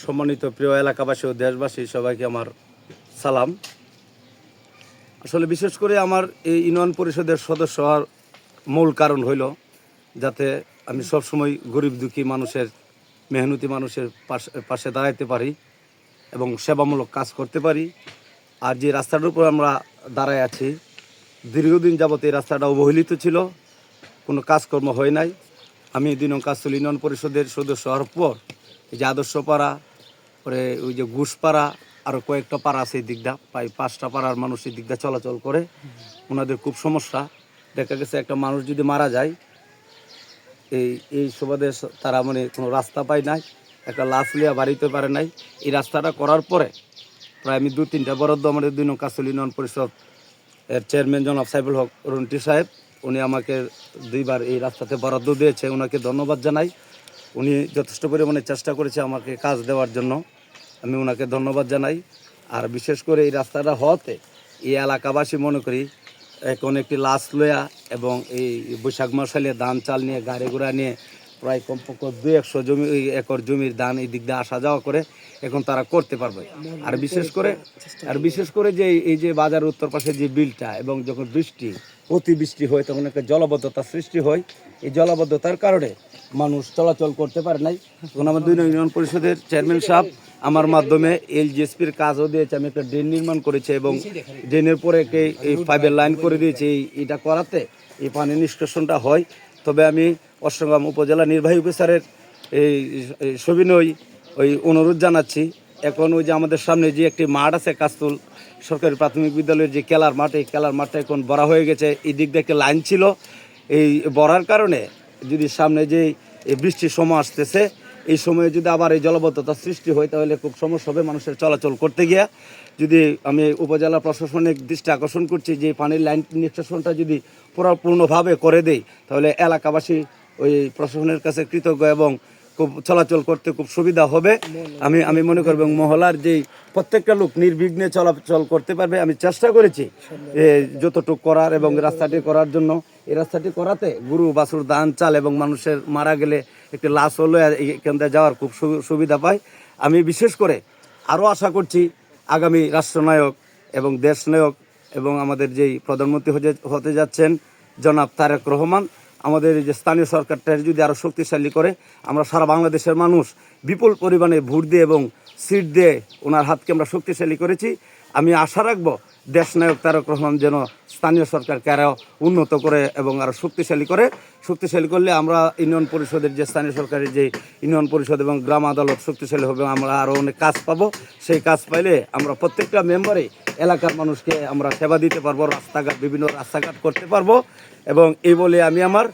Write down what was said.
সম্মানিত প্রিয় এলাকাবাসী ও দেশবাসী, সবাইকে আমার সালাম। আসলে বিশেষ করে আমার এই ইউনিয়ন পরিষদের সদস্য হওয়ার মূল কারণ হইল যাতে আমি সবসময় গরিব দুঃখী মানুষের, মেহনতি মানুষের পাশে দাঁড়াইতে পারি এবং সেবামূলক কাজ করতে পারি। আর যে রাস্তাটার উপর আমরা দাঁড়ায় আছি, দীর্ঘদিন যাবত এই রাস্তাটা অবহেলিত ছিল, কোনো কাজকর্ম হয় নাই। আমি 2 নং কাজতলী ইউনিয়ন পরিষদের সদস্য হওয়ার পর এই যে আদর্শপাড়া, পরে ওই যে ঘুষপাড়া, আরও কয়েকটা পাড়া আছে এই দিকটা, প্রায় 5টা পাড়ার মানুষ এই দিকটা চলাচল করে। ওনাদের খুব সমস্যা। দেখা গেছে একটা মানুষ যদি মারা যায়, এই সুবাদে তারা মানে কোনো রাস্তা পায় নাই, একটা লাশ লিয়া বাড়িতে পারে নাই। এই রাস্তাটা করার পরে প্রায় আমি 2-3টা বরাদ্দ আমাদের 2 নং কাজতলী ইউনিয়ন পরিষদ এর চেয়ারম্যান জনাব সাইফুল হক রন্টি সাহেব, উনি আমাকে 2বার এই রাস্তাতে বরাদ্দ দিয়েছে, ওনাকে ধন্যবাদ জানাই। উনি যথেষ্ট পরিমাণে চেষ্টা করেছে আমাকে কাজ দেওয়ার জন্য, আমি ওনাকে ধন্যবাদ জানাই। আর বিশেষ করে এই রাস্তাটা হওয়াতে এই এলাকাবাসী মনে করি এখন একটি লাশ লয়া এবং এই বৈশাখ মাসালে ধান চাল নিয়ে গাড়ি ঘোড়া নিয়ে প্রায় কমপক্ষে 200 একর জমির ধান এই দিক দিয়ে আসা যাওয়া করে এখন তারা করতে পারবে। আর বিশেষ করে যে এই যে বাজার উত্তর পাশে যে বিলটা, এবং যখন অতিবৃষ্টি হয় তখন একটা জলাবদ্ধতা সৃষ্টি হয়। এই জলাবদ্ধতার কারণে মানুষ চলাচল করতে পারে নাই। তখন আমার 2 নং ইউনিয়ন পরিষদের চেয়ারম্যান সাহেব আমার মাধ্যমে এলজিএসপির কাজও দিয়েছে। আমি একটা ড্রেন নির্মাণ করেছি এবং ড্রেনের পরে একটি এই পাইপের লাইন করে দিয়েছি। এটা করাতে এই পানি নিষ্কাশনটা হয়। তবে আমি অষ্টগ্রাম উপজেলা নির্বাহী অফিসারের এই সবিনয় অনুরোধ জানাচ্ছি, এখন ওই যে আমাদের সামনে যে একটি মাঠ আছে কাজতুল সরকারি প্রাথমিক বিদ্যালয়ের যে খেলার মাঠ, এই খেলার মাঠটা এখন বড়া হয়ে গেছে। এই দিক দিয়ে একটা লাইন ছিল, এই বড়ার কারণে যদি সামনে যে এই বৃষ্টির সময় আসতেছে, এই সময়ে যদি আবার এই জলাবদ্ধতা সৃষ্টি হয় তাহলে খুব সমস্যা হবে মানুষের চলাচল করতে গিয়া। যদি আমি উপজেলা প্রশাসনিক দৃষ্টি আকর্ষণ করছি যে পানির লাইন নিষ্কাশনটা যদি পূর্ণভাবে করে দেয় তাহলে এলাকাবাসী ওই প্রশাসনের কাছে কৃতজ্ঞ এবং খুব চলাচল করতে খুব সুবিধা হবে। আমি মনে করব মহলার যেই প্রত্যেকটা লোক নির্বিঘ্নে চলাচল করতে পারবে। আমি চেষ্টা করেছি যতটুকু করার এবং রাস্তাটি করার জন্য। এই রাস্তাটি করাতে গরু বাছুর ধান চাল এবং মানুষের মারা গেলে একটি লাশ হলে এখান থেকে যাওয়ার খুব সুবিধা পায়। আমি বিশেষ করে আরও আশা করছি আগামী রাষ্ট্রনায়ক এবং দেশনায়ক এবং আমাদের যেই প্রধানমন্ত্রী হতে যাচ্ছেন জনাব তারেক রহমান, আমাদের এই যে স্থানীয় সরকারটা যদি আরও শক্তিশালী করে, আমরা সারা বাংলাদেশের মানুষ বিপুল পরিমাণে ভোট দিয়ে এবং সিট দিয়ে ওনার হাতকে আমরা শক্তিশালী করেছি। আমি আশা রাখবো দেশনায়ক তারেক রহমান যেন স্থানীয় সরকারকে আরও উন্নত করে এবং আরও শক্তিশালী করলে আমরা ইউনিয়ন পরিষদের যে স্থানীয় সরকারের যে ইউনিয়ন পরিষদ এবং গ্রাম আদালত শক্তিশালী হবে, আমরা আরও অনেক কাজ পাবো। সেই কাজ পাইলে আমরা প্রত্যেকটা মেম্বারে এলাকার মানুষকে আমরা সেবা দিতে পারবো, বিভিন্ন রাস্তাঘাট করতে পারবো। এবং এই বলে আমি আমার